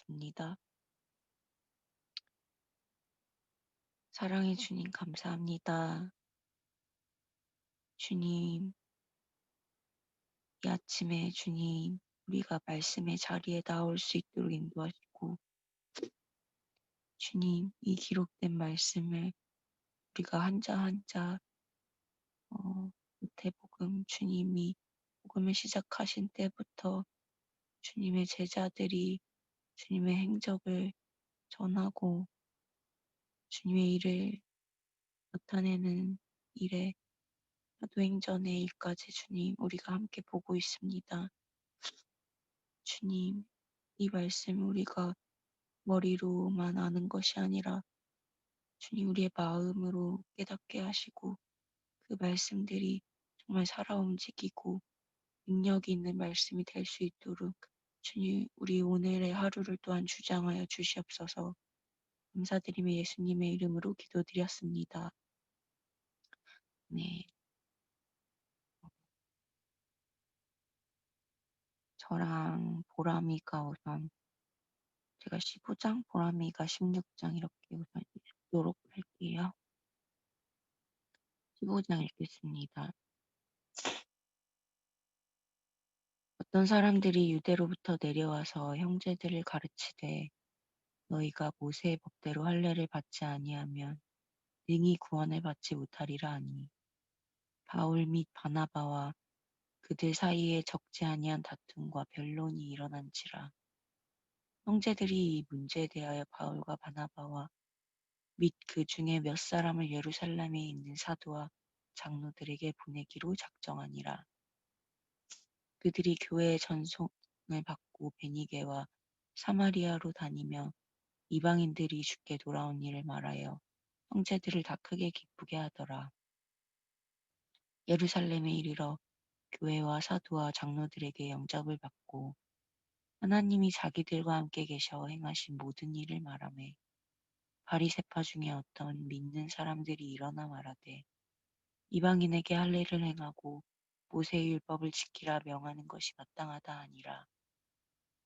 기도하겠습니다. 사랑의 주님, 감사합니다. 주님, 이 아침에 주님, 우리가 말씀의 자리에 나올 수 있도록 인도하시고, 주님, 이 기록된 말씀을 우리가 한자 한자, 누태복음 주님이 복음을 시작하신 때부터 주님의 제자들이 주님의 행적을 전하고 주님의 일을 나타내는 일에 사도행전의 일까지 주님, 우리가 함께 보고 있습니다. 주님, 이 말씀 우리가 머리로만 아는 것이 아니라 주님 우리의 마음으로 깨닫게 하시고 그 말씀들이 정말 살아 움직이고 능력이 있는 말씀이 될 수 있도록 주님 우리 오늘의 하루를 또한 주장하여 주시옵소서. 감사드리며 예수님의 이름으로 기도드렸습니다. 네, 저랑 보람이가 우선 제가 15장, 보람이가 16장 이렇게 우선 읽도록 할게요. 15장 읽겠습니다. 어떤 사람들이 유대로부터 내려와서 형제들을 가르치되 너희가 모세의 법대로 할례를 받지 아니하면 능히 구원을 받지 못하리라 하니 바울 및 바나바와 그들 사이에 적지 아니한 다툼과 변론이 일어난지라. 형제들이 이 문제에 대하여 바울과 바나바와 및 그 중에 몇 사람을 예루살렘에 있는 사도와 장로들에게 보내기로 작정하니라. 그들이 교회의 전송을 받고 베니게와 사마리아로 다니며 이방인들이 주께 돌아온 일을 말하여 형제들을 다 크게 기쁘게 하더라. 예루살렘에 이르러 교회와 사도와 장로들에게 영접을 받고 하나님이 자기들과 함께 계셔 행하신 모든 일을 말하매 바리새파 중에 어떤 믿는 사람들이 일어나 말하되 이방인에게 할례를 행하고 모세의 율법을 지키라 명하는 것이 마땅하다 하니라.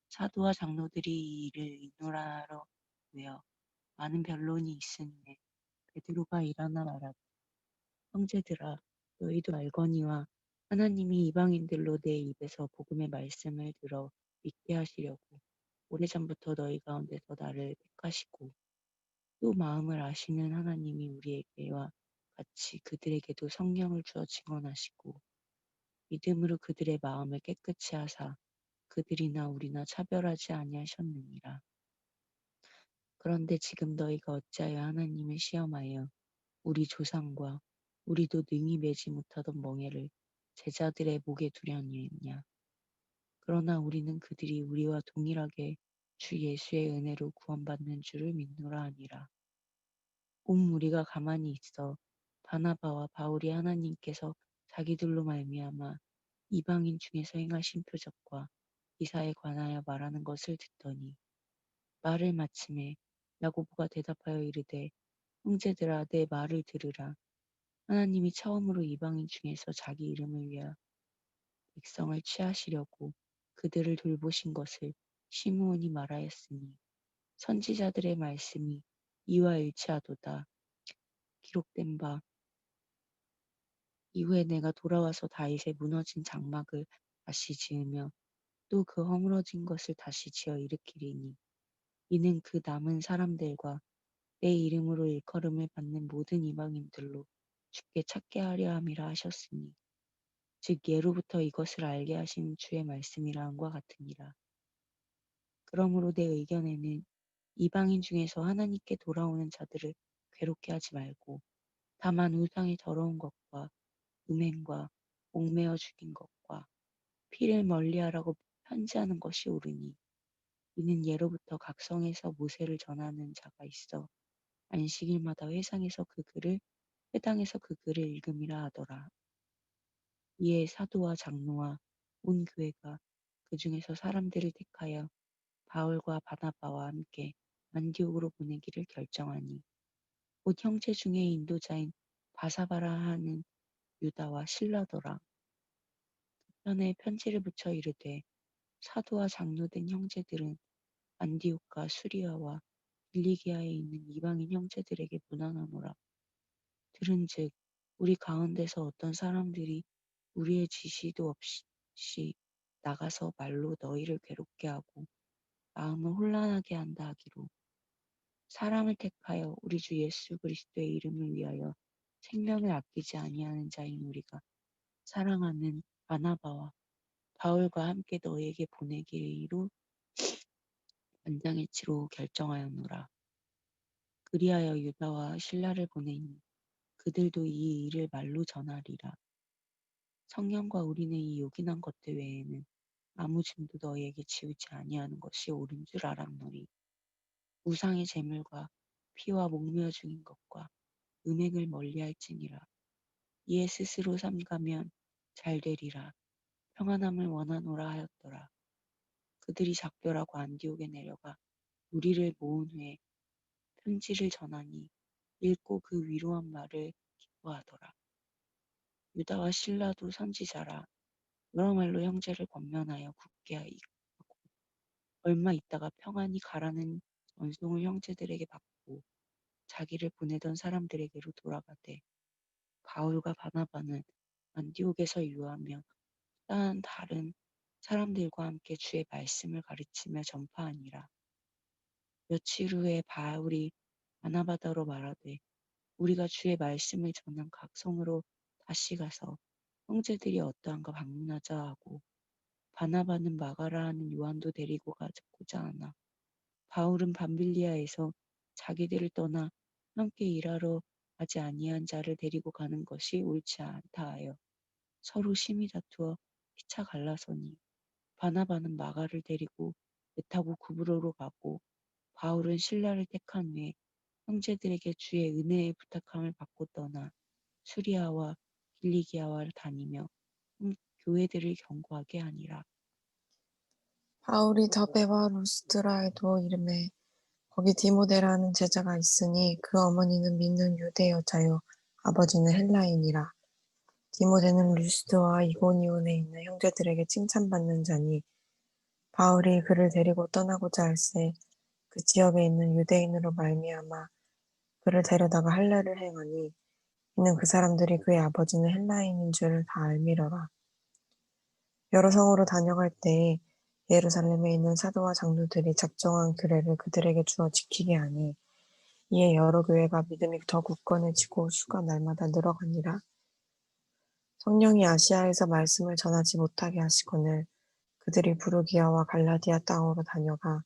사도와 장로들이 이 일을 의논하러 모여 많은 변론이 있으니 베드로가 일어나 말하되 형제들아 너희도 알거니와 하나님이 이방인들로 내 입에서 복음의 말씀을 들어 믿게 하시려고 오래전부터 너희 가운데서 나를 택하시고 또 마음을 아시는 하나님이 우리에게와 같이 그들에게도 성령을 주어 증언하시고 믿음으로 그들의 마음을 깨끗이 하사 그들이나 우리나 차별하지 아니하셨느니라. 그런데 지금 너희가 어찌하여 하나님을 시험하여 우리 조상과 우리도 능히 매지 못하던 멍에를 제자들의 목에 두려니 했냐. 그러나 우리는 그들이 우리와 동일하게 주 예수의 은혜로 구원받는 줄을 믿노라 하니라. 온 무리가 가만히 있어 바나바와 바울이 하나님께서 자기들로 말미암아 이방인 중에서 행하신 표적과 기사에 관하여 말하는 것을 듣더니 말을 마침에 야고보가 대답하여 이르되 형제들아 내 말을 들으라. 하나님이 처음으로 이방인 중에서 자기 이름을 위하여 백성을 취하시려고 그들을 돌보신 것을 시므온이 말하였으니 선지자들의 말씀이 이와 일치하도다. 기록된 바 이후에 내가 돌아와서 다윗의 무너진 장막을 다시 지으며 또 그 허물어진 것을 다시 지어 일으키리니 이는 그 남은 사람들과 내 이름으로 일컬음을 받는 모든 이방인들로 주께 찾게 하려 함이라 하셨으니 즉 예로부터 이것을 알게 하신 주의 말씀이라 함과 같으니라. 그러므로 내 의견에는 이방인 중에서 하나님께 돌아오는 자들을 괴롭게 하지 말고 다만 우상의 더러운 것과 음행과 옥매어 죽인 것과 피를 멀리하라고 편지하는 것이 옳으니 이는 예로부터 각성에서 모세를 전하는 자가 있어 안식일마다 회당에서 그 글을 읽음이라 하더라. 이에 사도와 장로와 온 교회가 그 중에서 사람들을 택하여 바울과 바나바와 함께 안디옥으로 보내기를 결정하니 곧 형제 중에 인도자인 바사바라 하는 유다와 실라더라. 편에 편지를 붙여 이르되 사도와 장로된 형제들은 안디옥과 수리아와 길리기아에 있는 이방인 형제들에게 문안하노라. 들은즉 우리 가운데서 어떤 사람들이 우리의 지시도 없이 나가서 말로 너희를 괴롭게 하고 마음을 혼란하게 한다 하기로 사람을 택하여 우리 주 예수 그리스도의 이름을 위하여 생명을 아끼지 아니하는 자인 우리가 사랑하는 바나바와 바울과 함께 너희에게 보내기로 만장일치로 결정하였노라. 그리하여 유다와 실라를 보내니 그들도 이 일을 말로 전하리라. 성령과 우리는 이 요긴한 것들 외에는 아무 짐도 너희에게 지우지 아니하는 것이 옳은 줄 알았노니 우상의 제물과 피와 목매어 죽인 것과 음행을 멀리할지니라. 이에 스스로 삼가면 잘 되리라. 평안함을 원하노라 하였더라. 그들이 작별하고 안디옥에 내려가 우리를 모은 후에 편지를 전하니 읽고 그 위로한 말을 기뻐하더라. 유다와 실라도 선지자라 여러 말로 형제를 권면하여 굳게 하고 얼마 있다가 평안히 가라는 전송을 형제들에게 받고 자기를 보내던 사람들에게로 돌아가되 바울과 바나바는 안디옥에서 유하며 또한 다른 사람들과 함께 주의 말씀을 가르치며 전파하니라. 며칠 후에 바울이 바나바더로 말하되 우리가 주의 말씀을 전한 각 성으로 다시 가서 형제들이 어떠한가 방문하자 하고 바나바는 마가라 하는 요한도 데리고 가고자 하나 바울은 밤빌리아에서 자기들을 떠나 함께 일하러 가지 아니한 자를 데리고 가는 것이 옳지 않다 하여 서로 심히 다투어 피차 갈라서니 바나바는 마가를 데리고 배 타고 구브로로 가고 바울은 신라를 택한 후에 형제들에게 주의 은혜의 부탁함을 받고 떠나 수리아와 길리기아와 다니며 교회들을 경고하게 하니라. 바울이 더베와 루스드라에도 이름에 거기 디모데라는 제자가 있으니 그 어머니는 믿는 유대 여자요 아버지는 헬라인이라. 디모데는 루스드와 이고니온에 있는 형제들에게 칭찬받는 자니 바울이 그를 데리고 떠나고자 할새 그 지역에 있는 유대인으로 말미암아 그를 데려다가 할례를 행하니 이는 그 사람들이 그의 아버지는 헬라인인 줄을 다 알미러라. 여러 성으로 다녀갈 때에 예루살렘에 있는 사도와 장로들이 작정한 규례를 그들에게 주어 지키게 하니 이에 여러 교회가 믿음이 더 굳건해지고 수가 날마다 늘어가니라. 성령이 아시아에서 말씀을 전하지 못하게 하시거늘 그들이 부르기아와 갈라디아 땅으로 다녀가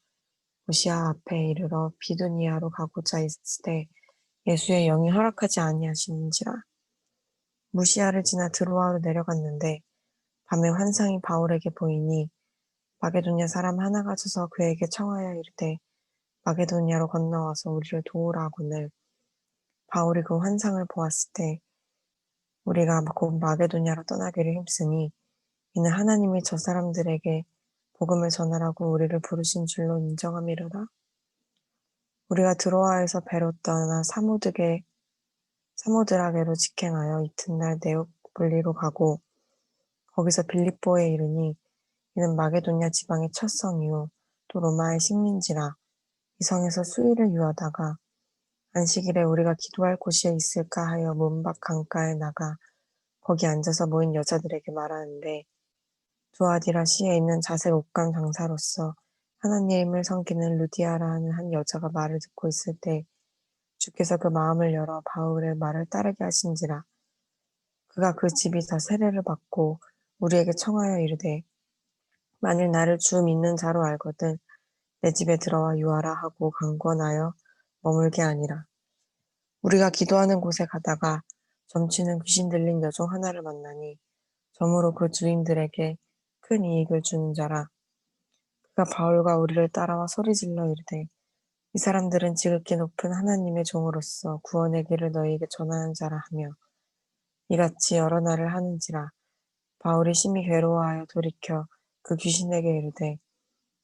무시아 앞에 이르러 비두니아로 가고자 있을 때 예수의 영이 허락하지 아니하시는지라. 무시아를 지나 드로아로 내려갔는데 밤에 환상이 바울에게 보이니 마게도냐 사람 하나가 서서 그에게 청하여 이르되 마게도냐로 건너와서 우리를 도우라 하거늘 바울이 그 환상을 보았을 때 우리가 곧 마게도냐로 떠나기를 힘쓰니 이는 하나님이 저 사람들에게 복음을 전하라고 우리를 부르신 줄로 인정함이로라. 우리가 드로아에서 배로 떠나 사모드라게로 직행하여 이튿날 네오폴리로 가고 거기서 빌립보에 이르니 이는 마게도냐 지방의 첫 성이요 또 로마의 식민지라. 이 성에서 수일을 유하다가 안식일에 우리가 기도할 곳이 있을까 하여 문밖 강가에 나가 거기 앉아서 모인 여자들에게 말하는데 두아디라시에 있는 자색 옷감 장사로서 하나님을 섬기는 루디아라 하는 한 여자가 말을 듣고 있을 때 주께서 그 마음을 열어 바울의 말을 따르게 하신지라. 그가 그 집에서 세례를 받고 우리에게 청하여 이르되 만일 나를 주 믿는 자로 알거든 내 집에 들어와 유하라 하고 강권하여 머물게 하니라. 우리가 기도하는 곳에 가다가 점치는 귀신 들린 여종 하나를 만나니 점으로 그 주인들에게 큰 이익을 주는 자라. 그가 바울과 우리를 따라와 소리질러 이르되 이 사람들은 지극히 높은 하나님의 종으로서 구원의 길을 너희에게 전하는 자라 하며 이같이 여러 날을 하는지라. 바울이 심히 괴로워하여 돌이켜 그 귀신에게 이르되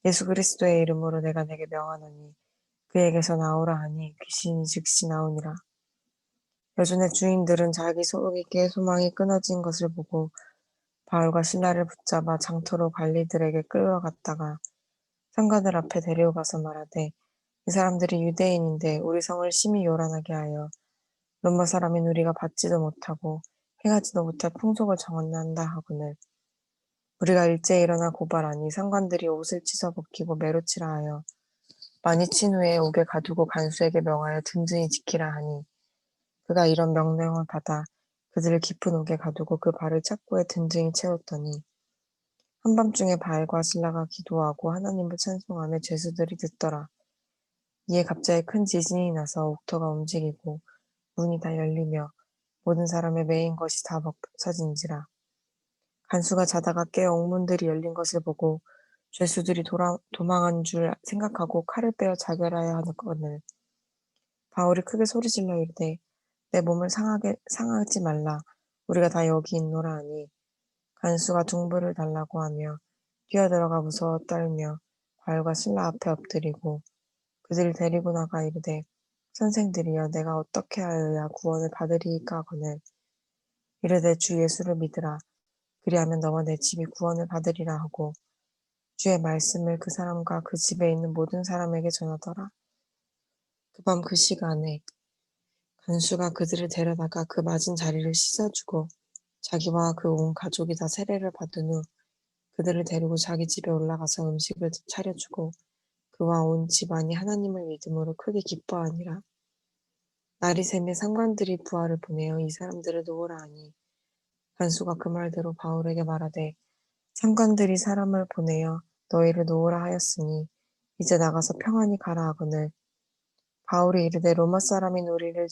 예수 그리스도의 이름으로 내가 내게 명하노니 그에게서 나오라 하니 귀신이 즉시 나오니라. 여전의 주인들은 자기 소득에게 소망이 끊어진 것을 보고 바울과 신라를 붙잡아 장터로 관리들에게 끌어갔다가 상관들 앞에 데려가서 말하되 이 사람들이 유대인인데 우리 성을 심히 요란하게 하여 로마 사람인 우리가 받지도 못하고 행하지도 못할 풍속을 정한다 하거늘 우리가 일제히 일어나 고발하니 상관들이 옷을 찢어 벗기고 매로치라 하여 많이 친 후에 옥에 가두고 간수에게 명하여 든든히 지키라 하니 그가 이런 명령을 받아 그들을 깊은 옥에 가두고 그 발을 착고에 든든히 채웠더니 한밤중에 바알과 실라가 기도하고 하나님을 찬송하며 죄수들이 듣더라. 이에 갑자기 큰 지진이 나서 옥터가 움직이고 문이 다 열리며 모든 사람의 매인 것이 다 벗어진지라. 간수가 자다가 깨어 옥문들이 열린 것을 보고 죄수들이 도망한 줄 생각하고 칼을 빼어 자결하여 하거늘 바울이 크게 소리질러 이르되 내 몸을 상하지 말라 우리가 다 여기 있노라 하니 간수가 둥불을 달라고 하며 뛰어들어가 무서워 떨며 바울과 실라 앞에 엎드리고 그들을 데리고 나가 이르되 선생들이여 내가 어떻게 하여야 구원을 받으리이까 하거늘 이르되 주 예수를 믿으라 그리하면 너와 내 집이 구원을 받으리라 하고 주의 말씀을 그 사람과 그 집에 있는 모든 사람에게 전하더라. 그 밤 그 시간에 간수가 그들을 데려다가 그 맞은 자리를 씻어주고 자기와 그 온 가족이 다 세례를 받은 후 그들을 데리고 자기 집에 올라가서 음식을 차려주고 그와 온 집안이 하나님을 믿음으로 크게 기뻐하니라. 날이 새매 상관들이 부하를 보내어 이 사람들을 놓으라 하니 간수가 그 말대로 바울에게 말하되 상관들이 사람을 보내어 너희를 놓으라 하였으니 이제 나가서 평안히 가라 하거늘 바울이 이르되 로마 사람인 우리를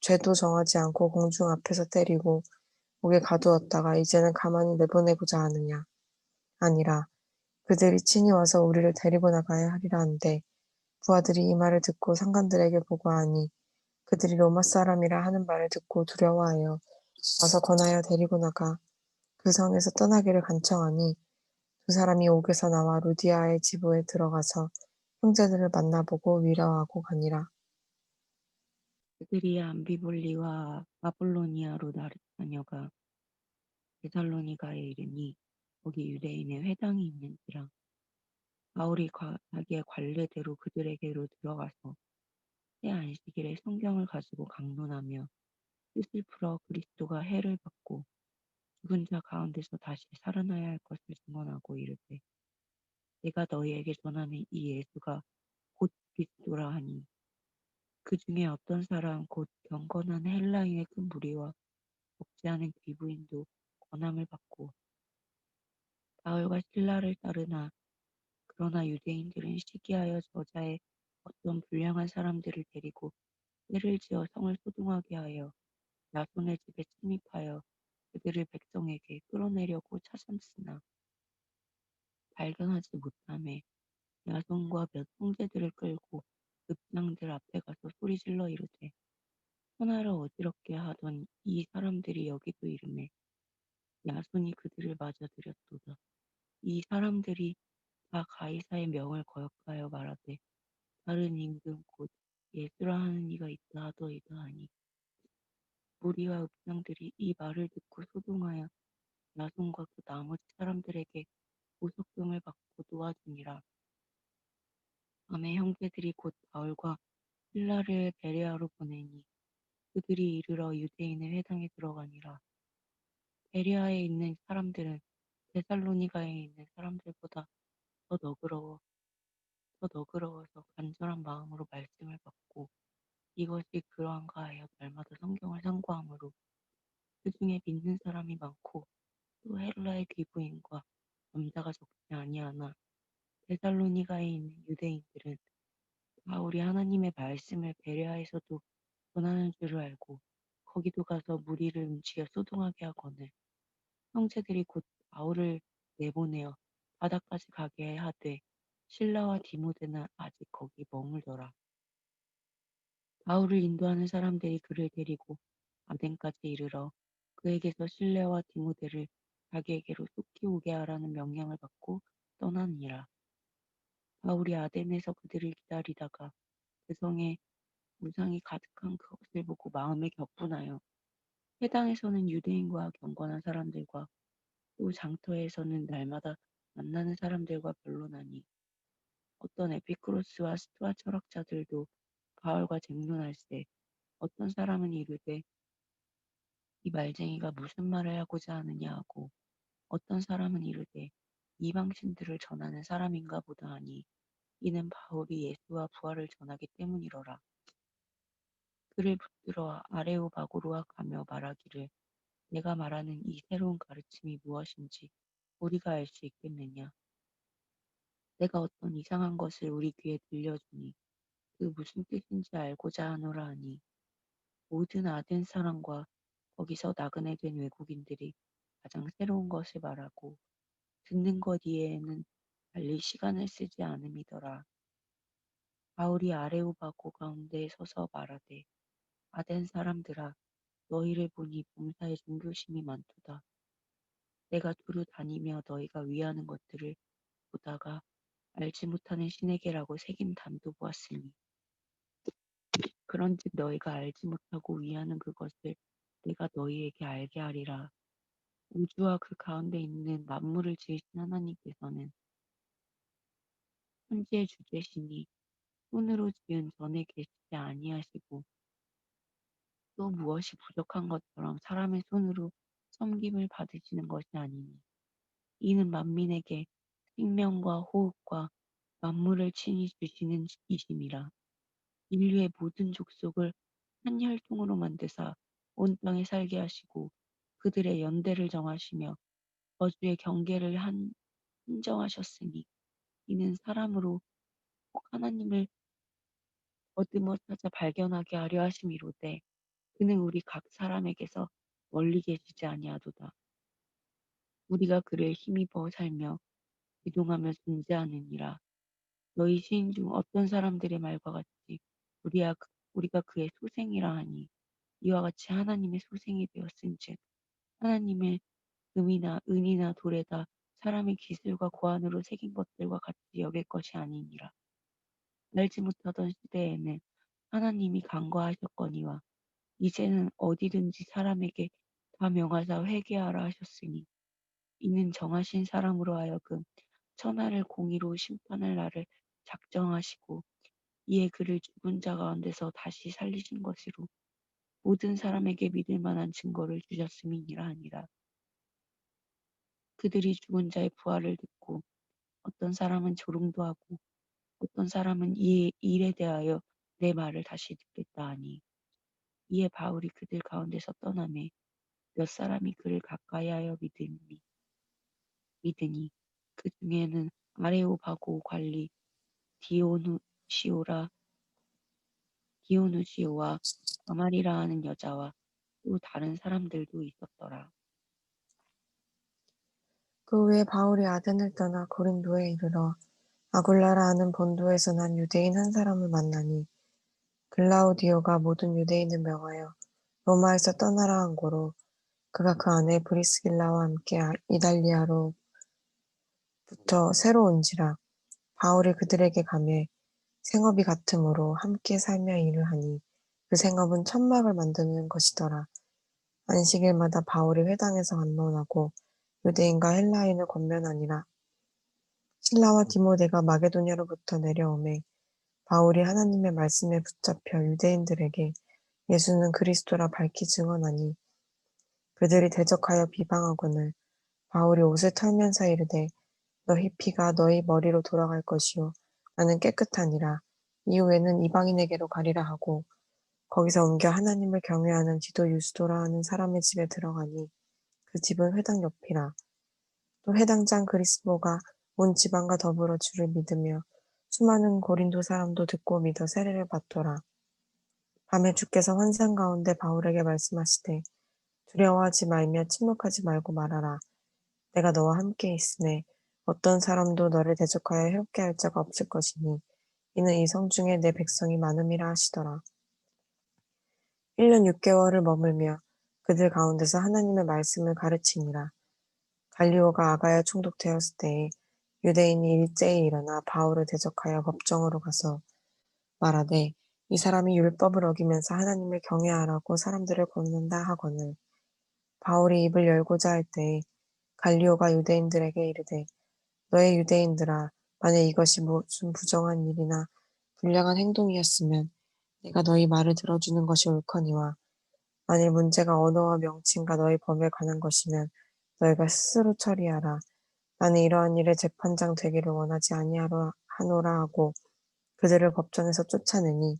죄도 정하지 않고 공중 앞에서 때리고 옥에 가두었다가 이제는 가만히 내보내고자 하느냐 아니라 그들이 친히 와서 우리를 데리고 나가야 하리라 한데 부하들이 이 말을 듣고 상관들에게 보고하니 그들이 로마 사람이라 하는 말을 듣고 두려워하여 와서 권하여 데리고 나가 그 성에서 떠나기를 간청하니 두 사람이 옥에서 나와 루디아의 지부에 들어가서 형제들을 만나보고 위로하고 가니라. 그들이 암비볼리와 아볼로니아로 다녀가 데살로니가에 이르니 거기 유대인의 회당이 있는지라 바울이 자기의 관례대로 그들에게로 들어가서 새 안식일에 성경을 가지고 강론하며 뜻을 풀어 그리스도가 해를 받고 죽은 자 가운데서 다시 살아나야 할 것을 증언하고 이르되 내가 너희에게 전하는 이 예수가 곧 그리스도라 하니 그 중에 어떤 사람 곧 경건한 헬라인의 큰 무리와 적지 않은 귀부인도 권함을 받고 바울과 실라를 따르나 그러나 유대인들은 시기하여 저자의 어떤 불량한 사람들을 데리고 떼를 지어 성을 소동하게 하여 야손의 집에 침입하여 그들을 백성에게 끌어내려고 차삼쓰나 발견하지 못하매 야손과 몇 형제들을 끌고 읍장들 앞에 가서 소리질러 이르되 천하를 어지럽게 하던 이 사람들이 여기도 이르매 야손이 그들을 맞아들였도다. 이 사람들이 다 가이사의 명을 거역하여 말하되 다른 임금 곧 예수라 하는 이가 있다 하더이다 하니 무리와 읍장들이 이 말을 듣고 소동하여 야손과 그 나머지 사람들에게 보석금을 받고 놓아주니라. 밤에 형제들이 곧 바울과 실라를 베레아로 보내니 그들이 이르러 유대인의 회당에 들어가니라. 베레아에 있는 사람들은 데살로니가에 있는 사람들보다 더 너그러워 더 너그러워서 간절한 마음으로 말씀을 받고 이것이 그러한가 하여 날마다 성경을 상고하므로 그 중에 믿는 사람이 많고 또 헬라의 귀부인과 남자가 적지 아니하나 데살로니가에 있는 유대인들은 바울이 하나님의 말씀을 베레아에서도 전하는 줄을 알고 거기도 가서 무리를 움직여 소동하게 하거늘 형제들이 곧 바울을 내보내어 바다까지 가게 하되 실라와 디모데는 아직 거기 머물더라. 바울을 인도하는 사람들이 그를 데리고 아덴까지 이르러 그에게서 실레와 디모데를 자기에게로 속히 오게 하라는 명령을 받고 떠나니라. 바울이 아덴에서 그들을 기다리다가 그 성에 무상이 가득한 그것을 보고 마음에 격분하여 회당에서는 유대인과 경건한 사람들과 또 장터에서는 날마다 만나는 사람들과 변론하니 어떤 에피쿠로스와 스토아 철학자들도 바울과 쟁론할세. 어떤 사람은 이르되 이 말쟁이가 무슨 말을 하고자 하느냐 하고, 어떤 사람은 이르되 이방신들을 전하는 사람인가 보다 하니, 이는 바울이 예수와 부활을 전하기 때문이로라. 그를 붙들어 아레오바고로와 가며 말하기를, 내가 말하는 이 새로운 가르침이 무엇인지 우리가 알 수 있겠느냐. 내가 어떤 이상한 것을 우리 귀에 들려주니 그 무슨 뜻인지 알고자 하노라 하니, 모든 아덴 사람과 거기서 나그네 된 외국인들이 가장 새로운 것을 말하고 듣는 것 이외에는 달리 시간을 쓰지 않음이더라. 바울이 아레오바고 가운데 서서 말하되, 아덴 사람들아, 너희를 보니 봉사에 종교심이 많도다. 내가 두루 다니며 너희가 위하는 것들을 보다가 알지 못하는 신에게라고 새긴 담도 보았으니, 그런즉 너희가 알지 못하고 위하는 그것을 내가 너희에게 알게 하리라. 우주와 그 가운데 있는 만물을 지으신 하나님께서는 천지의 주제시니 손으로 지은 전에 계시지 아니하시고, 또 무엇이 부족한 것처럼 사람의 손으로 섬김을 받으시는 것이 아니니, 이는 만민에게 생명과 호흡과 만물을 친히 주시는 이심이라. 인류의 모든 족속을 한 혈통으로 만드사 온 땅에 살게 하시고, 그들의 연대를 정하시며 저주의 경계를 한정하셨으니, 이는 사람으로 꼭 하나님을 더듬어 찾아 발견하게 하려 하심이로되, 그는 우리 각 사람에게서 멀리 계시지 아니하도다. 우리가 그를 힘입어 살며 기동하며 존재하느니라. 너희 시인 중 어떤 사람들의 말과 같이 우리가 그의 소생이라 하니, 이와 같이 하나님의 소생이 되었은즉 하나님의 금이나 은이나 돌에다 사람의 기술과 고안으로 새긴 것들과 같이 여길 것이 아니니라. 알지 못하던 시대에는 하나님이 간과하셨거니와 이제는 어디든지 사람에게 다 명하사 회개하라 하셨으니, 이는 정하신 사람으로 하여금 천하를 공의로 심판할 날을 작정하시고, 이에 그를 죽은 자 가운데서 다시 살리신 것으로 모든 사람에게 믿을 만한 증거를 주셨음이니라 하니라. 그들이 죽은 자의 부활을 듣고 어떤 사람은 조롱도 하고 어떤 사람은 이 일에 대하여 내 말을 다시 듣겠다 하니, 이에 바울이 그들 가운데서 떠나매 몇 사람이 그를 가까이하여 믿으니 그 중에는 아레오바고 관리 디오누시오라 디오누시오와 가마리라 하는 여자와 또 다른 사람들도 있었더라. 그 후에 바울이 아덴을 떠나 고린도에 이르러 아굴라라 하는 본도에서 난 유대인 한 사람을 만나니, 글라우디오가 모든 유대인을 명하여 로마에서 떠나라 한 고로 그가 그 안에 브리스길라와 함께 이달리아로부터 새로 온지라. 바울이 그들에게 가매 생업이 같으므로 함께 살며 일을 하니, 그 생업은 천막을 만드는 것이더라. 안식일마다 바울이 회당에서 반론하고 유대인과 헬라인을 권면하니라. 실라와 디모데가 마게도냐로부터 내려오매 바울이 하나님의 말씀에 붙잡혀 유대인들에게 예수는 그리스도라 밝히 증언하니, 그들이 대적하여 비방하거늘 바울이 옷을 털면서 이르되, 너희 피가 너희 머리로 돌아갈 것이요 나는 깨끗하니라. 이후에는 이방인에게로 가리라 하고 거기서 옮겨 하나님을 경외하는 디도 유스도라 하는 사람의 집에 들어가니, 그 집은 회당 옆이라. 또 회당장 그리스도가 온 지방과 더불어 주를 믿으며 수많은 고린도 사람도 듣고 믿어 세례를 받더라. 밤에 주께서 환상 가운데 바울에게 말씀하시되, 두려워하지 말며 침묵하지 말고 말하라. 내가 너와 함께 있으네. 어떤 사람도 너를 대적하여 해롭게 할 자가 없을 것이니, 이는 이 성중에 내 백성이 많음이라 하시더라. 1년 6개월을 머물며 그들 가운데서 하나님의 말씀을 가르치니라. 갈리오가 아가야 총독되었을 때에 유대인이 일제히 일어나 바울을 대적하여 법정으로 가서 말하되, 이 사람이 율법을 어기면서 하나님을 경외하라고 사람들을 권는다 하거늘, 바울이 입을 열고자 할 때에 갈리오가 유대인들에게 이르되, 너의 유대인들아, 만약 이것이 무슨 부정한 일이나 불량한 행동이었으면 내가 너희 말을 들어주는 것이 옳거니와 만일 문제가 언어와 명칭과 너희 범에 관한 것이면 너희가 스스로 처리하라. 나는 이러한 일에 재판장 되기를 원하지 아니하노라 하노라 하고 그들을 법정에서 쫓아내니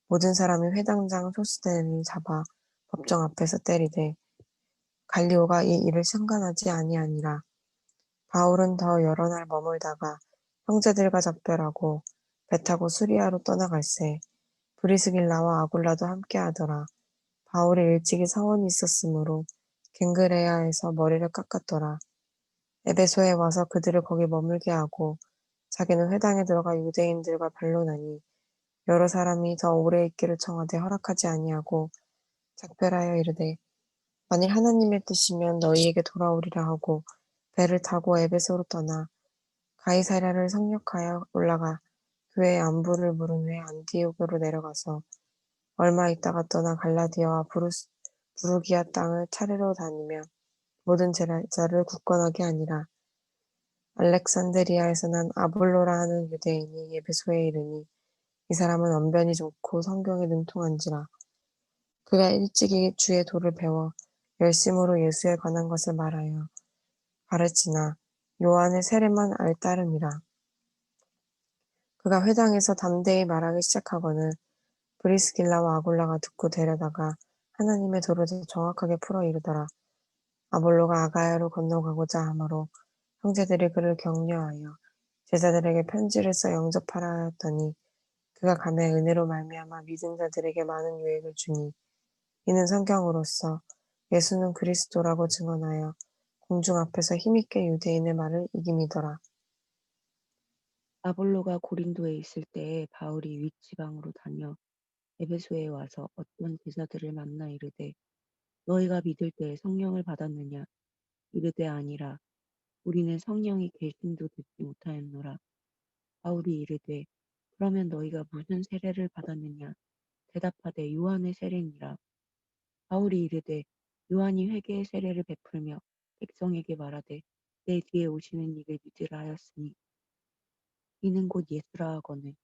모든 사람이 회당장 소스대를 잡아 법정 앞에서 때리되 갈리오가 이 일을 상관하지 아니하니라. 바울은 더 여러 날 머물다가 형제들과 작별하고 배 타고 수리아로 떠나갈새 브리스길라와 아굴라도 함께하더라. 바울이 일찍이 사원이 있었으므로 갱그레아에서 머리를 깎았더라. 에베소에 와서 그들을 거기 머물게 하고 자기는 회당에 들어가 유대인들과 반론하니 여러 사람이 더 오래 있기를 청하되 허락하지 아니하고 작별하여 이르되 만일 하나님의 뜻이면 너희에게 돌아오리라 하고 배를 타고 에베소로 떠나 가이사랴를 상륙하여 올라가 교회의 안부를 물은 후에 안디옥으로 내려가서 얼마 있다가 떠나 갈라디아와 부르기아 땅을 차례로 다니며 모든 제자를 굳건하게 하니라. 알렉산드리아에서 난 아볼로라 하는 유대인이 에베소에 이르니 이 사람은 언변이 좋고 성경에 능통한지라. 그가 일찍이 주의 도를 배워 열심으로 예수에 관한 것을 말하여 가르치나 요한의 세례만 알 따름이라. 그가 회당에서 담대히 말하기 시작하거늘 브리스길라와 아굴라가 듣고 데려다가 하나님의 도를 더 정확하게 풀어 이르더라. 아볼로가 아가야로 건너가고자 하므로 형제들이 그를 격려하여 제자들에게 편지를 써 영접하라 하였더니 그가 가매 은혜로 말미암아 믿은 자들에게 많은 유익을 주니 이는 성경으로서 예수는 그리스도라고 증언하여 공중 앞에서 힘있게 유대인의 말을 이김이더라. 아볼로가 고린도에 있을 때에 바울이 윗지방으로 다녀 에베소에 와서 어떤 제자들을 만나 이르되 너희가 믿을 때에 성령을 받았느냐 이르되 아니라 우리는 성령이 계심도 듣지 못하였노라. 바울이 이르되 그러면 너희가 무슨 세례를 받았느냐 대답하되 요한의 세례니라. 바울이 이르되 요한이 회개의 세례를 베풀며 백성에게 말하되 내 뒤에 오시는 이를 믿으라 하였으니 이는 곧 예수라 하거늘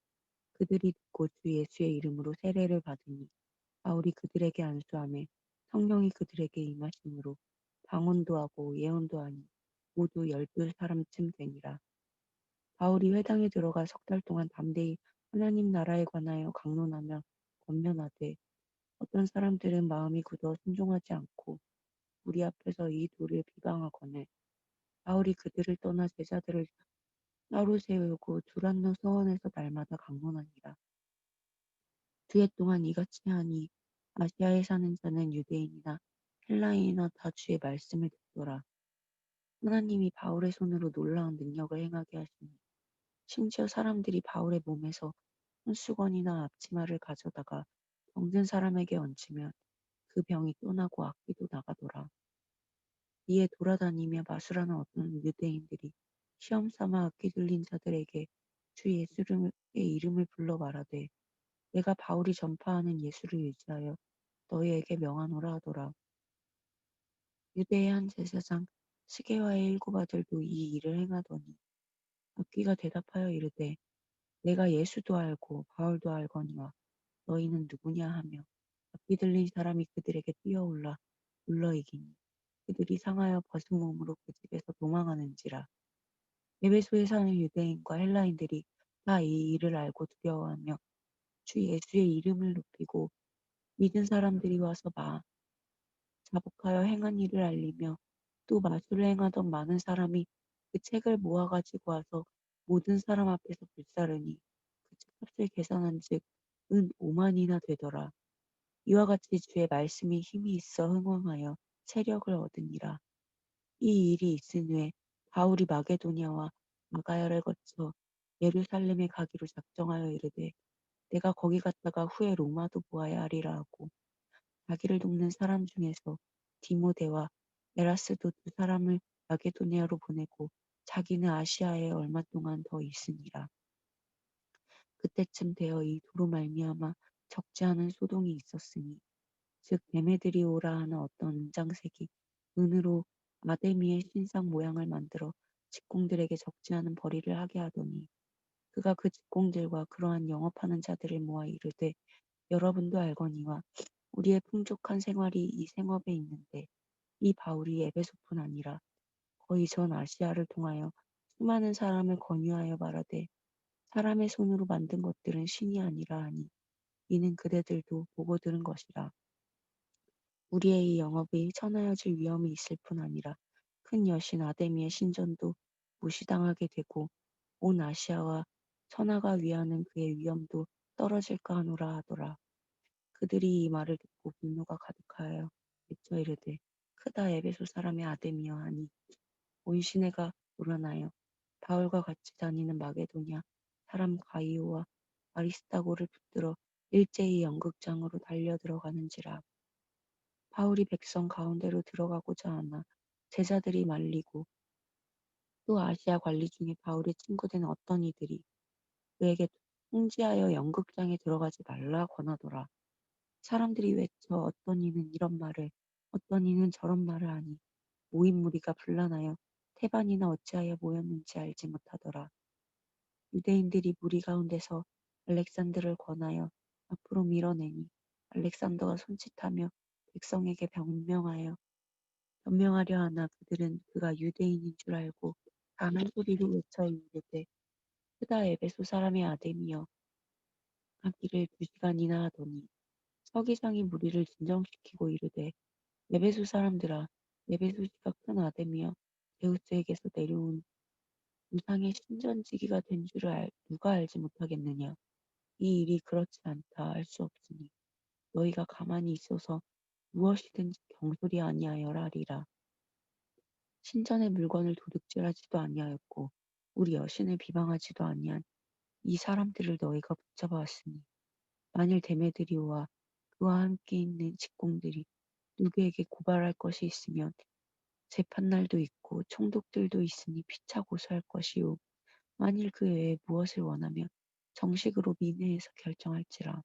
그들이 듣고 주 예수의 이름으로 세례를 받으니 바울이 그들에게 안수하매 성령이 그들에게 임하심으로 방언도 하고 예언도 하니 모두 12사람쯤 되니라. 바울이 회당에 들어가 석 달 동안 담대히 하나님 나라에 관하여 강론하며 권면하되 어떤 사람들은 마음이 굳어 순종하지 않고 우리 앞에서 이 도를 비방하거늘 바울이 그들을 떠나 제자들을 따로 세우고 두란노 서원에서 날마다 강론하니라. 두해 동안 이같이 하니 아시아에 사는 자는 유대인이나 헬라인이나 다 주의 말씀을 듣더라. 하나님이 바울의 손으로 놀라운 능력을 행하게 하시니 심지어 사람들이 바울의 몸에서 손수건이나 앞치마를 가져다가 병든 사람에게 얹으면 그 병이 떠나고 악귀도 나가더라. 이에 돌아다니며 마술하는 어떤 유대인들이 시험 삼아 악귀 들린 자들에게 주 예수의 이름을 불러 말하되 내가 바울이 전파하는 예수를 의지하여 너희에게 명하노라 하더라. 유대의 한 제사장 스게와의 일곱 아들도 이 일을 행하더니 악귀가 대답하여 이르되 내가 예수도 알고 바울도 알거니와 너희는 누구냐 하며 악귀 들린 사람이 그들에게 뛰어올라 물러이기니 그들이 상하여 벗은 몸으로 그 집에서 도망하는지라. 에베소에 사는 유대인과 헬라인들이 다 이 일을 알고 두려워하며 주 예수의 이름을 높이고 믿은 사람들이 와서 자복하여 행한 일을 알리며 또 마술을 행하던 많은 사람이 그 책을 모아 가지고 와서 모든 사람 앞에서 불사르니 그 책값을 계산한즉 은 5만이나 되더라. 이와 같이 주의 말씀이 힘이 있어 흥왕하여 세력을 얻으니라. 이 일이 있은 후에 바울이 마게도냐와 아가야를 거쳐 예루살렘에 가기로 작정하여 이르되 내가 거기 갔다가 후에 로마도 보아야 하리라 하고 자기를 돕는 사람 중에서 디모데와 에라스도 두 사람을 마게도냐로 보내고 자기는 아시아에 얼마 동안 더 있으니라. 그때쯤 되어 이 도로 말미암아 적지 않은 소동이 있었으니 즉 데메드리오라 하는 어떤 은장색이 은으로 아데미의 신상 모양을 만들어 직공들에게 적지 않은 벌이를 하게 하더니 그가 그 직공들과 그러한 영업하는 자들을 모아 이르되 여러분도 알거니와 우리의 풍족한 생활이 이 생업에 있는데 이 바울이 에베소뿐 아니라 거의 전 아시아를 통하여 수많은 사람을 권유하여 말하되 사람의 손으로 만든 것들은 신이 아니라 하니 이는 그대들도 보고 들은 것이라. 우리의 이 영업이 천하여질 위험이 있을 뿐 아니라 큰 여신 아데미의 신전도 무시당하게 되고 온 아시아와 천하가 위하는 그의 위엄도 떨어질까 하노라 하더라. 그들이 이 말을 듣고 분노가 가득하여 외쳐 이르되 크다 에베소 사람의 아데미여 하니 온 시내가 놀라나요. 바울과 같이 다니는 마게도냐 사람 가이오와 아리스타고를 붙들어 일제히 연극장으로 달려 들어가는지라. 바울이 백성 가운데로 들어가고자 하나 제자들이 말리고 또 아시아 관리 중에 바울의 친구된 어떤 이들이 그에게 통지하여 연극장에 들어가지 말라 권하더라. 사람들이 외쳐 어떤 이는 이런 말을 어떤 이는 저런 말을 하니 모인 무리가 분란하여 태반이나 어찌하여 모였는지 알지 못하더라. 유대인들이 무리 가운데서 알렉산더를 권하여 앞으로 밀어내니 알렉산더가 손짓하며 백성에게 변명하려 하나 그들은 그가 유대인인 줄 알고 강한 소리로 외쳐 이르되 크다 에베소 사람의 아데미여 하기를 2시간이나 하더니 서기장이 무리를 진정시키고 이르되 에베소 사람들아 에베소시가 큰 아데미여 제우스에게서 내려온 우상의 신전지기가 된 줄을 누가 알지 못하겠느냐. 이 일이 그렇지 않다 할 수 없으니 너희가 가만히 있어서 무엇이든지 경솔이 아니하여라 하리라. 신전의 물건을 도둑질하지도 아니하였고 우리 여신을 비방하지도 아니한 이 사람들을 너희가 붙잡아 왔으니 만일 데메드리오와 그와 함께 있는 직공들이 누구에게 고발할 것이 있으면 재판날도 있고 총독들도 있으니 피차 고소할 것이요 만일 그 외에 무엇을 원하면 정식으로 민회에서 결정할지라.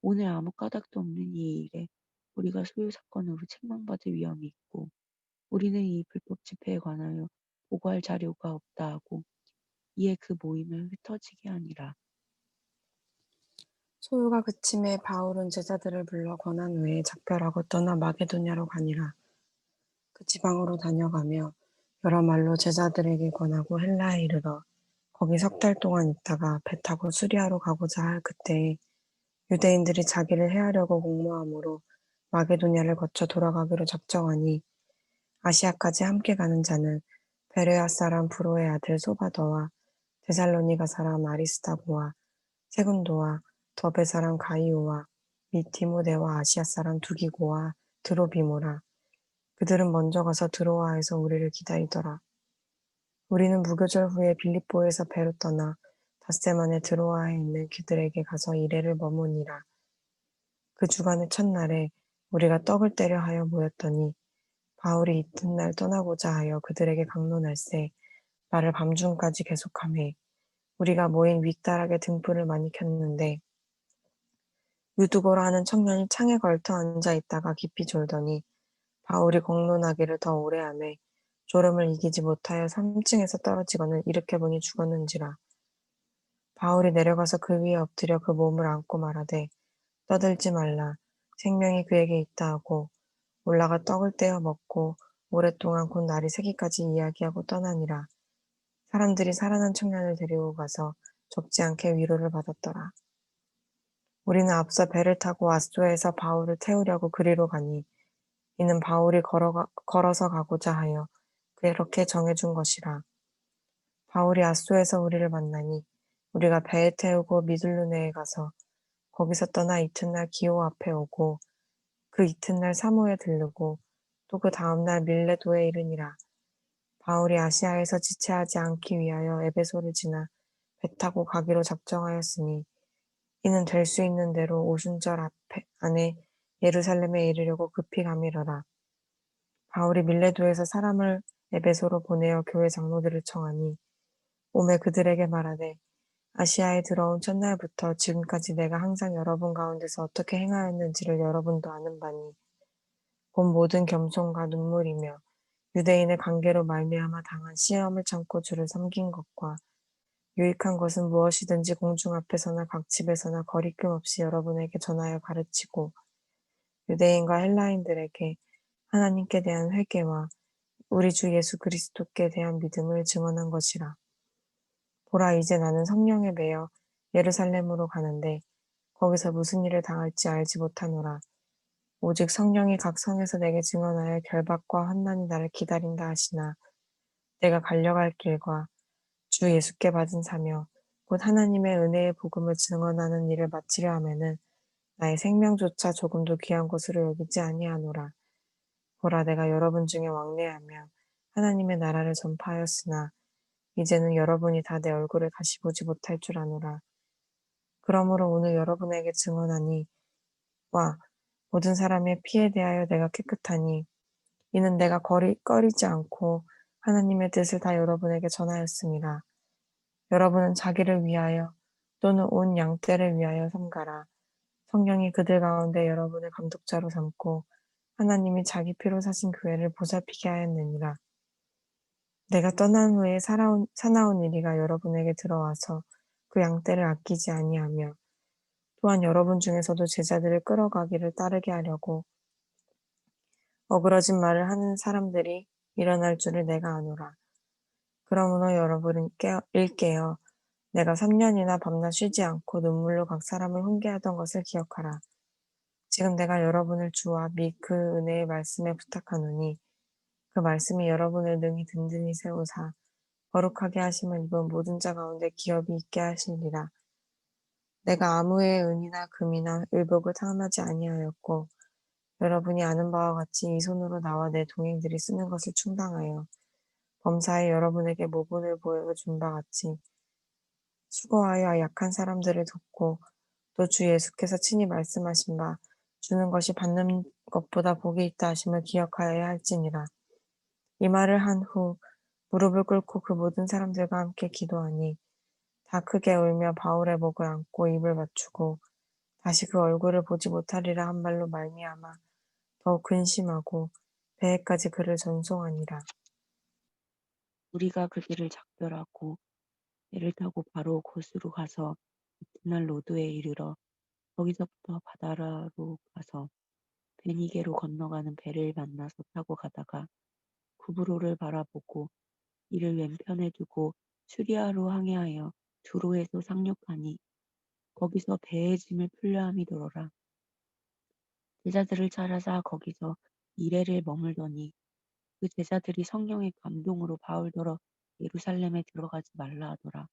오늘 아무 까닭도 없는 이 일에 우리가 소요 사건으로 책망받을 위험이 있고 우리는 이 불법 집회에 관하여 보고할 자료가 없다 하고 이에 그 모임을 흩어지게 하니라. 소요가 그침에 바울은 제자들을 불러 권한 외에 작별하고 떠나 마게도냐로 가니라. 그 지방으로 다녀가며 여러 말로 제자들에게 권하고 헬라에 이르러 거기 3달 동안 있다가 배 타고 수리아로 가고자 할 그때에 유대인들이 자기를 해하려고 공모함으로 마게도냐를 거쳐 돌아가기로 작정하니 아시아까지 함께 가는 자는 베레아 사람 브로의 아들 소바더와 데살로니가 사람 아리스타고와 세군도와 더베 사람 가이오와 및 디모데와 아시아 사람 두기고와 드로비모라. 그들은 먼저 가서 드로아에서 우리를 기다리더라. 우리는 무교절 후에 빌립보에서 배로 떠나 닷새만에 드로아에 있는 그들에게 가서 이레를 머무니라. 그 주간의 첫날에 우리가 떡을 떼려 하여 모였더니 바울이 이튿날 떠나고자 하여 그들에게 강론할세 말을 밤중까지 계속하매 우리가 모인 윗다락에 등불을 많이 켰는데 유두고라 하는 청년이 창에 걸터 앉아 있다가 깊이 졸더니 바울이 공론하기를 더 오래 하매 졸음을 이기지 못하여 3층에서 떨어지거늘 일으켜보니 죽었는지라. 바울이 내려가서 그 위에 엎드려 그 몸을 안고 말하되 떠들지 말라 생명이 그에게 있다 하고 올라가 떡을 떼어 먹고 오랫동안 곧 날이 새기까지 이야기하고 떠나니라. 사람들이 살아난 청년을 데리고 가서 적지 않게 위로를 받았더라. 우리는 앞서 배를 타고 아소에서 바울을 태우려고 그리로 가니 이는 바울이 걸어서 가고자 하여 그렇게 정해준 것이라. 바울이 아소에서 우리를 만나니 우리가 배에 태우고 미둘루네에 가서 거기서 떠나 이튿날 기호 앞에 오고 그 이튿날 사모에 들르고 또 그 다음날 밀레도에 이르니라. 바울이 아시아에서 지체하지 않기 위하여 에베소를 지나 배 타고 가기로 작정하였으니 이는 될 수 있는 대로 오순절 안에 예루살렘에 이르려고 급히 가미러라. 바울이 밀레도에서 사람을 에베소로 보내어 교회 장로들을 청하니 오매 그들에게 말하되 아시아에 들어온 첫날부터 지금까지 내가 항상 여러분 가운데서 어떻게 행하였는지를 여러분도 아는 바니 곧 모든 겸손과 눈물이며 유대인의 관계로 말미암아 당한 시험을 참고 주를 섬긴 것과 유익한 것은 무엇이든지 공중 앞에서나 각 집에서나 거리낌 없이 여러분에게 전하여 가르치고 유대인과 헬라인들에게 하나님께 대한 회개와 우리 주 예수 그리스도께 대한 믿음을 증언한 것이라. 보라, 이제 나는 성령에 매여 예루살렘으로 가는데 거기서 무슨 일을 당할지 알지 못하노라. 오직 성령이 각 성에서 내게 증언하여 결박과 환난이 나를 기다린다 하시나 내가 갈려갈 길과 주 예수께 받은 사명 곧 하나님의 은혜의 복음을 증언하는 일을 마치려 하면은 나의 생명조차 조금도 귀한 것으로 여기지 아니하노라. 보라, 내가 여러분 중에 왕래하며 하나님의 나라를 전파하였으나 이제는 여러분이 다 내 얼굴을 다시 보지 못할 줄 아노라. 그러므로 오늘 여러분에게 증언하니 와 모든 사람의 피에 대하여 내가 깨끗하니 이는 내가 꺼리지 않고 하나님의 뜻을 다 여러분에게 전하였습니다. 여러분은 자기를 위하여 또는 온 양떼를 위하여 삼가라. 성령이 그들 가운데 여러분을 감독자로 삼고 하나님이 자기 피로 사신 교회를 보살피게 하였느니라. 내가 떠난 후에 사나운 이리가 여러분에게 들어와서 그 양떼를 아끼지 아니하며 또한 여러분 중에서도 제자들을 끌어가기를 따르게 하려고 어그러진 말을 하는 사람들이 일어날 줄을 내가 아노라. 그러므로 여러분은 일깨어 내가 3년이나 밤낮 쉬지 않고 눈물로 각 사람을 훈계하던 것을 기억하라. 지금 내가 여러분을 주와 및 그 은혜의 말씀에 부탁하노니 그 말씀이 여러분을 능히 든든히 세우사 거룩하게 하심을 입은 모든 자 가운데 기업이 있게 하시리라. 내가 아무의 은이나 금이나 의복을 탕하지 아니하였고 여러분이 아는 바와 같이 이 손으로 나와 내 동행들이 쓰는 것을 충당하여 범사에 여러분에게 모본을 보여준 바 같이 수고하여 약한 사람들을 돕고 또 주 예수께서 친히 말씀하신 바 주는 것이 받는 것보다 복이 있다 하심을 기억하여야 할지니라. 이 말을 한 후 무릎을 꿇고 그 모든 사람들과 함께 기도하니 다 크게 울며 바울의 목을 안고 입을 맞추고 다시 그 얼굴을 보지 못하리라 한 말로 말미암아 더욱 근심하고 배에까지 그를 전송하니라. 우리가 그들을 작별하고 배를 타고 바로 곳으로 가서 이튿날 로도에 이르러 거기서부터 바다라로 가서 베니게로 건너가는 배를 만나서 타고 가다가 구브로를 바라보고 이를 왼편에 두고 수리아로 항해하여 두로에서 상륙하니 거기서 배의 짐을 풀려 함이더라. 제자들을 찾아서 거기서 이레를 머물더니 그 제자들이 성령의 감동으로 바울더러 예루살렘에 들어가지 말라 하더라.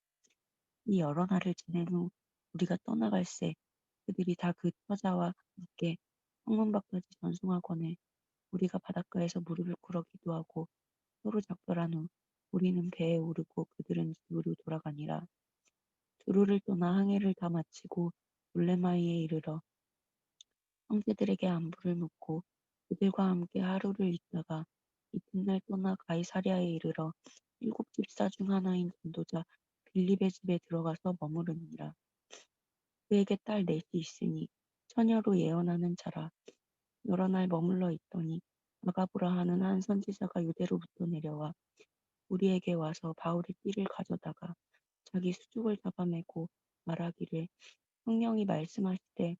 이 여러 날을 지낸 후 우리가 떠나갈새 그들이 다 그 처자와 함께 성문 밖까지 전송하거늘 우리가 바닷가에서 무릎을 꿇어 기도하고 서로 작별한 후 우리는 배에 오르고 그들은 집으로 돌아가니라. 두루를 떠나 항해를 다 마치고 돌레마이에 이르러 형제들에게 안부를 묻고 그들과 함께 하루를 있다가 이튿날 떠나 가이사랴에 이르러 일곱 집사 중 하나인 전도자 빌립의 집에 들어가서 머무르니라. 그에게 딸 넷이 있으니 처녀로 예언하는 자라. 여러 날 머물러 있더니 아가보라 하는 한 선지자가 유대로부터 내려와 우리에게 와서 바울의 띠를 가져다가 자기 수족을 잡아매고 말하기를 성령이 말씀하시되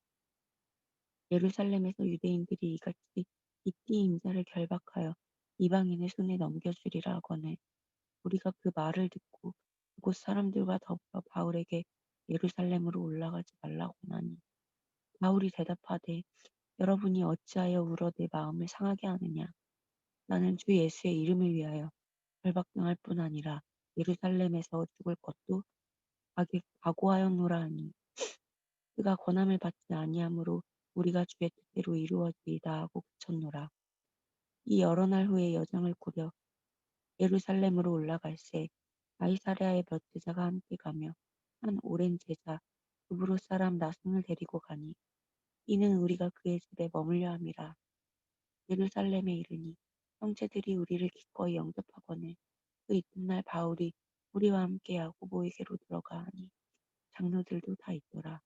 예루살렘에서 유대인들이 이같이 이 띠 임자를 결박하여 이방인의 손에 넘겨주리라 하거늘 우리가 그 말을 듣고 그곳 사람들과 더불어 바울에게 예루살렘으로 올라가지 말라고 하니 바울이 대답하되 여러분이 어찌하여 울어 내 마음을 상하게 하느냐 나는 주 예수의 이름을 위하여 결박당할 뿐 아니라 예루살렘에서 죽을 것도 각오하였노라 하니 그가 권함을 받지 아니하므로 우리가 주의 뜻대로 이루어지이다 하고 그쳤노라. 이 여러 날 후에 여정을 꾸려 예루살렘으로 올라갈새 가이사랴의 몇 제자가 함께 가며 한 오랜 제자 두브로 사람 나손을 데리고 가니 이는 우리가 그의 집에 머물려 함이라. 예루살렘에 이르니 형제들이 우리를 기꺼이 영접하거늘 그 이튿날 바울이 우리와 함께 야고보에게로 들어가 하니 장로들도 다 있더라.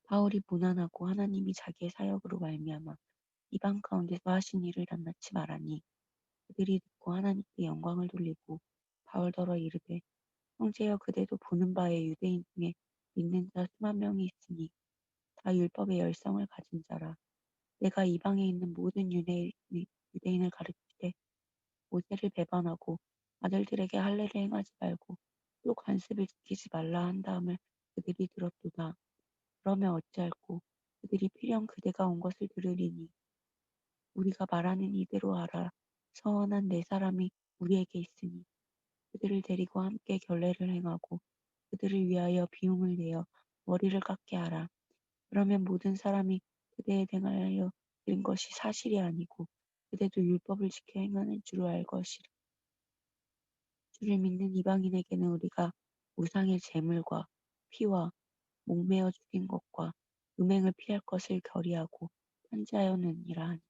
바울이 무난하고 하나님이 자기의 사역으로 말미암아 이방 가운데서 하신 일을 낱낱이 말하니 그들이 듣고 하나님께 영광을 돌리고 바울더러 이르되 형제여 그대도 보는 바에 유대인 중에 믿는 자 수만 명이 있으니 다 율법의 열성을 가진 자라. 내가 이방에 있는 모든 유대인을 가르치되 모세를 배반하고 아들들에게 할례를 행하지 말고 또 관습을 지키지 말라 한 다음을 그들이 들었도다. 그러면 어찌할꼬 그들이 필연 그대가 온 것을 들으리니 우리가 말하는 이대로 하라. 서원한 네 사람이 우리에게 있으니 그들을 데리고 함께 결례를 행하고 그들을 위하여 비용을 내어 머리를 깎게 하라. 그러면 모든 사람이 그대에 대하여 들은 것이 사실이 아니고 그대도 율법을 지켜 행하는 줄을 알 것이라. 주를 믿는 이방인에게는 우리가 우상의 제물과 피와 목매어 죽인 것과 음행을 피할 것을 결의하고 편지하였느니라 하니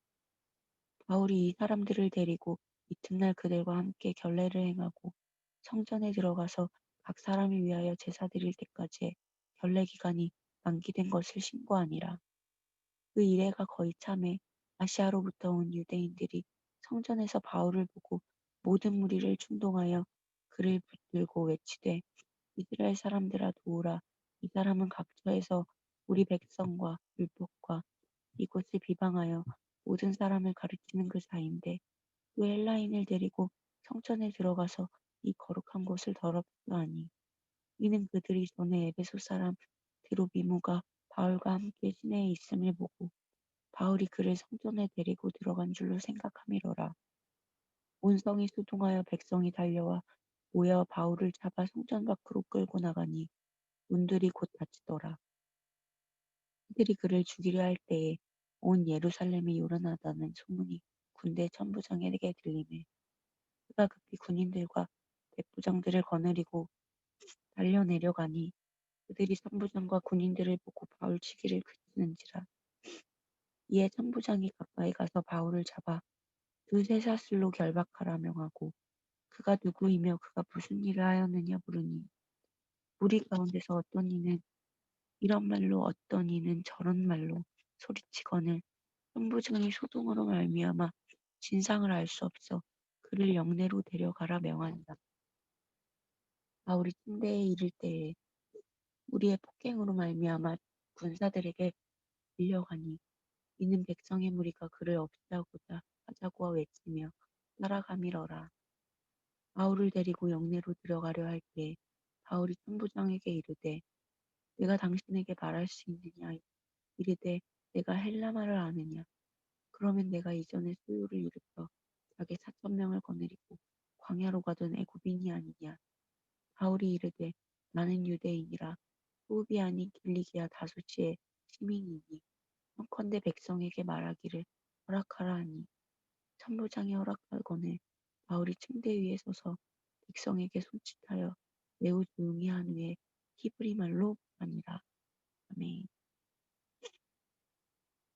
바울이 이 사람들을 데리고 이튿날 그들과 함께 결례를 행하고 성전에 들어가서 각 사람을 위하여 제사 드릴 때까지의 결례 기간이 만기된 것을 신고하니라. 그 이래가 거의 참에 아시아로부터 온 유대인들이 성전에서 바울을 보고 모든 무리를 충동하여 그를 붙들고 외치되 이스라엘 사람들아 도우라. 이 사람은 각처에서 우리 백성과 율법과 이곳을 비방하여 모든 사람을 가르치는 그 자인데 또 헬라인을 데리고 성전에 들어가서 이 거룩한 곳을 더럽히려 하니 이는 그들이 전에 에베소 사람 드로비모가 바울과 함께 시내에 있음을 보고 바울이 그를 성전에 데리고 들어간 줄로 생각함이로라. 온 성이 수동하여 백성이 달려와 모여 바울을 잡아 성전 밖으로 끌고 나가니 문들이 곧 닫히더라. 그들이 그를 죽이려 할 때에 온 예루살렘이 요란하다는 소문이 군대 천부장에게 들리매 그가 급히 군인들과 백부장들을 거느리고 달려 내려가니 그들이 천부장과 군인들을 보고 바울 치기를 그치는지라. 이에 천부장이 가까이 가서 바울을 잡아 두세 사슬로 결박하라 명하고 그가 누구이며 그가 무슨 일을 하였느냐 물으니 무리 가운데서 어떤 이는 이런 말로 어떤 이는 저런 말로 소리치거늘 천부장이 소동으로 말미암아 진상을 알 수 없어 그를 영내로 데려가라 명한다. 바울이 침대에 이를 때에 우리의 폭행으로 말미암아 군사들에게 밀려가니 이는 백성의 무리가 그를 없애고자 하자고 외치며 따라가밀어라. 바울을 데리고 영내로 들어가려 할 때에 바울이 천부장에게 이르되 내가 당신에게 말할 수 있느냐 이르되 내가 헬라말을 아느냐 그러면 내가 이전에 소요를 일으켜 자기 4,000명을 거느리고 광야로 가던 애굽인이 아니냐 바울이 이르되 나는 유대인이라 호흡이 아닌 길리기아 다소지의 시민이니 청컨대 백성에게 말하기를 허락하라 하니 천부장이 허락하거늘 바울이 침대 위에 서서 백성에게 손짓하여 매우 조용히 한 후에 히브리 말로 말하니라. 아멘.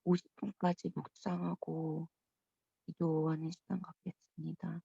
50분까지 묵상하고 기도하는 시간 갖겠습니다.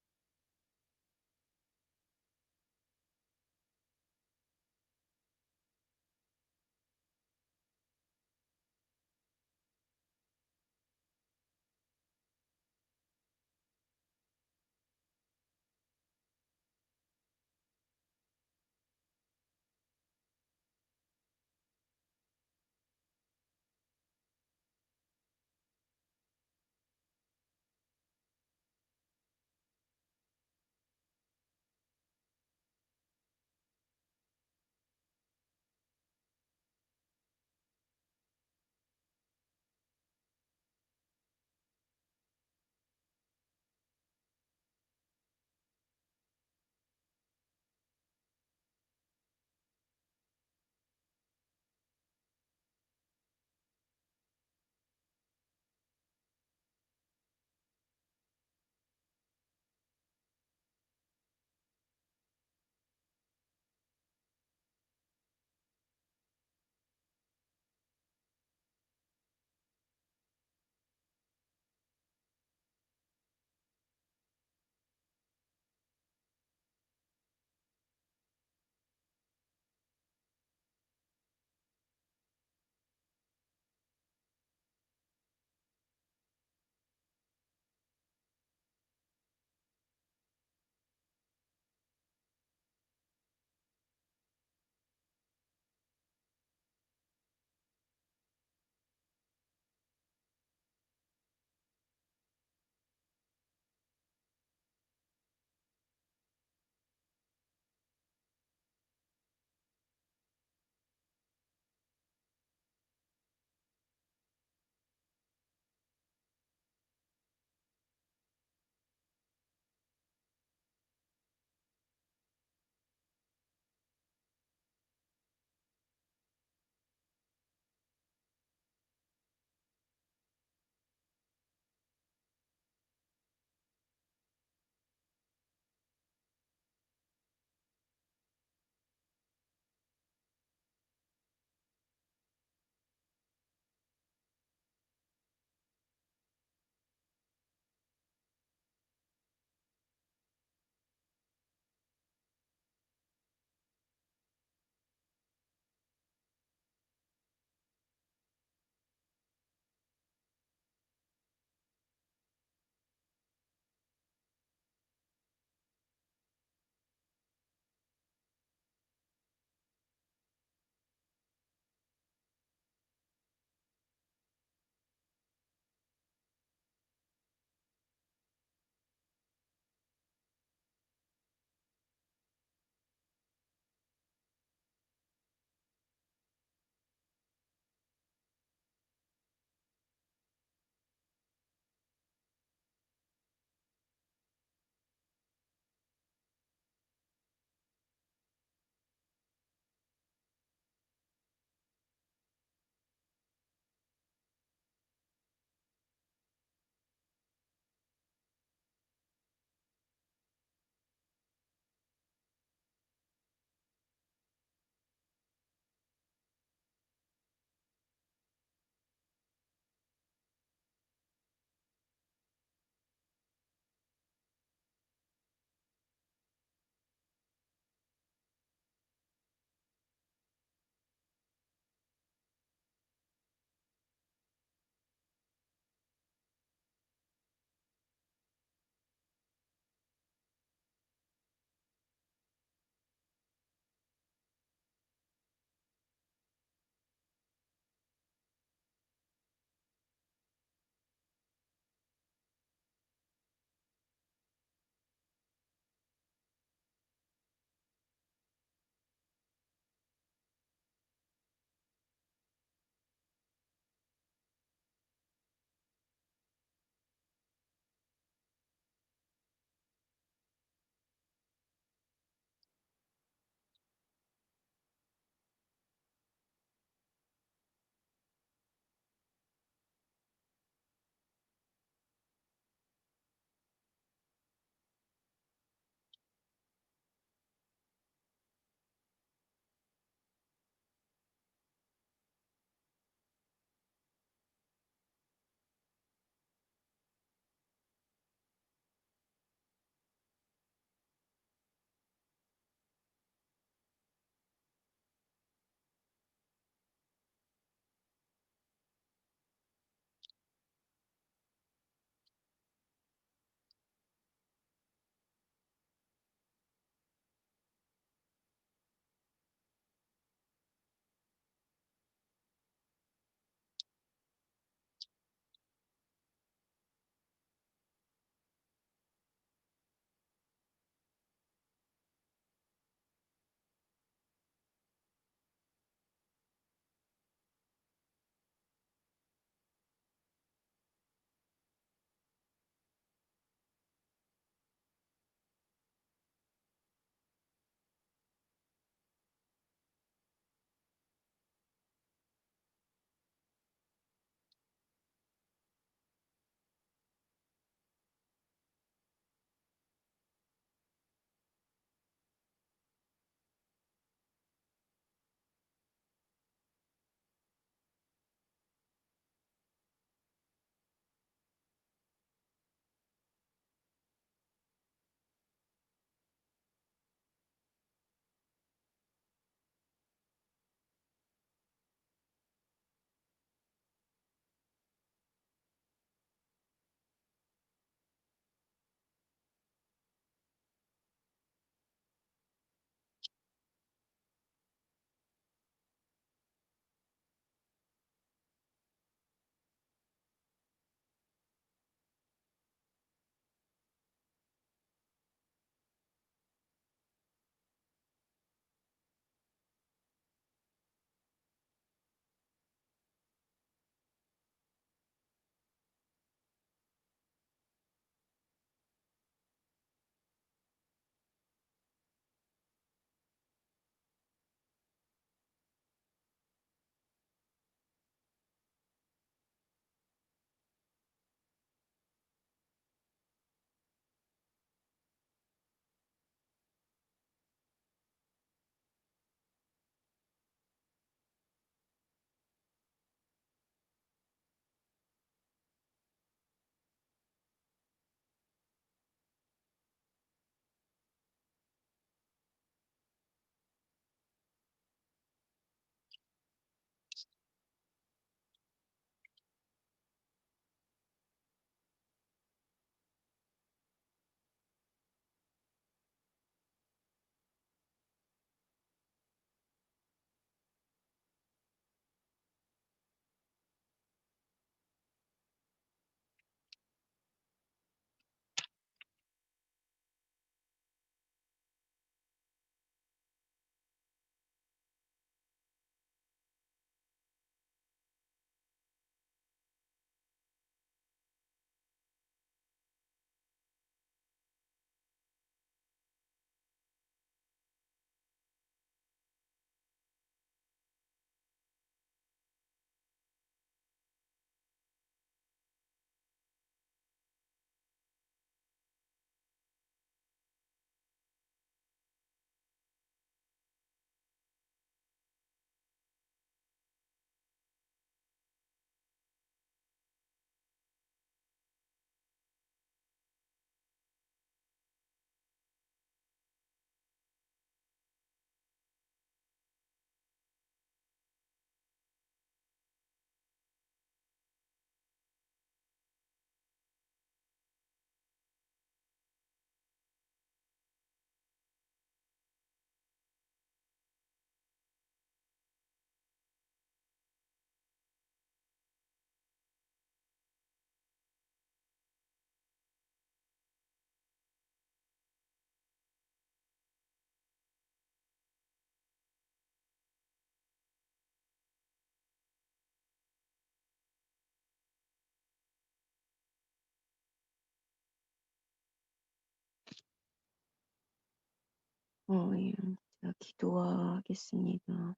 예. 제가 기도하겠습니다.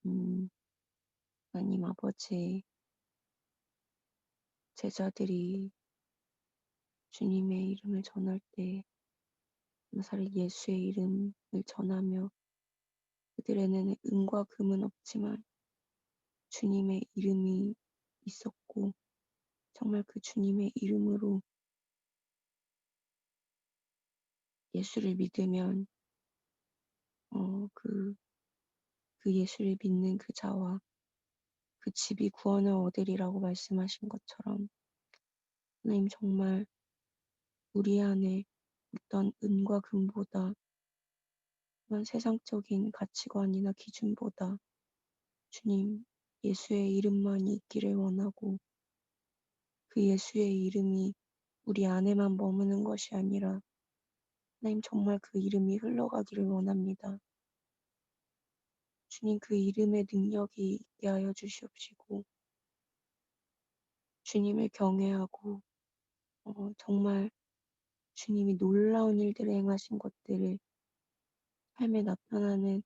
음 하나님 아버지, 제자들이 주님의 이름을 전할 때 감사를 예수의 이름을 전하며 그들에게는 은과 금은 없지만 주님의 이름이 있었고 정말 그 주님의 이름으로 예수를 믿으면 그 예수를 믿는 그 자와 그 집이 구원을 얻으리라고 말씀하신 것처럼 하나님 정말 우리 안에 어떤 은과 금보다 그런 세상적인 가치관이나 기준보다 주님 예수의 이름만이 있기를 원하고 그 예수의 이름이 우리 안에만 머무는 것이 아니라 하나님 정말 그 이름이 흘러가기를 원합니다. 주님 그 이름의 능력이 있게 하여 주시옵시고 주님을 경외하고 정말 주님이 놀라운 일들을 행하신 것들을 삶에 나타나는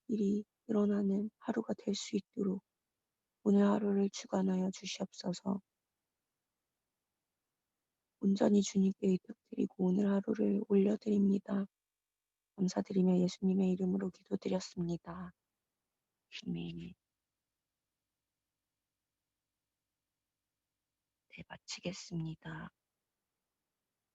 일이 일어나는 하루가 될 수 있도록 오늘 하루를 주관하여 주시옵소서. 온전히 주님께 의탁드리고 오늘 하루를 올려드립니다. 감사드리며 예수님의 이름으로 기도드렸습니다. 아멘. 네, 마치겠습니다.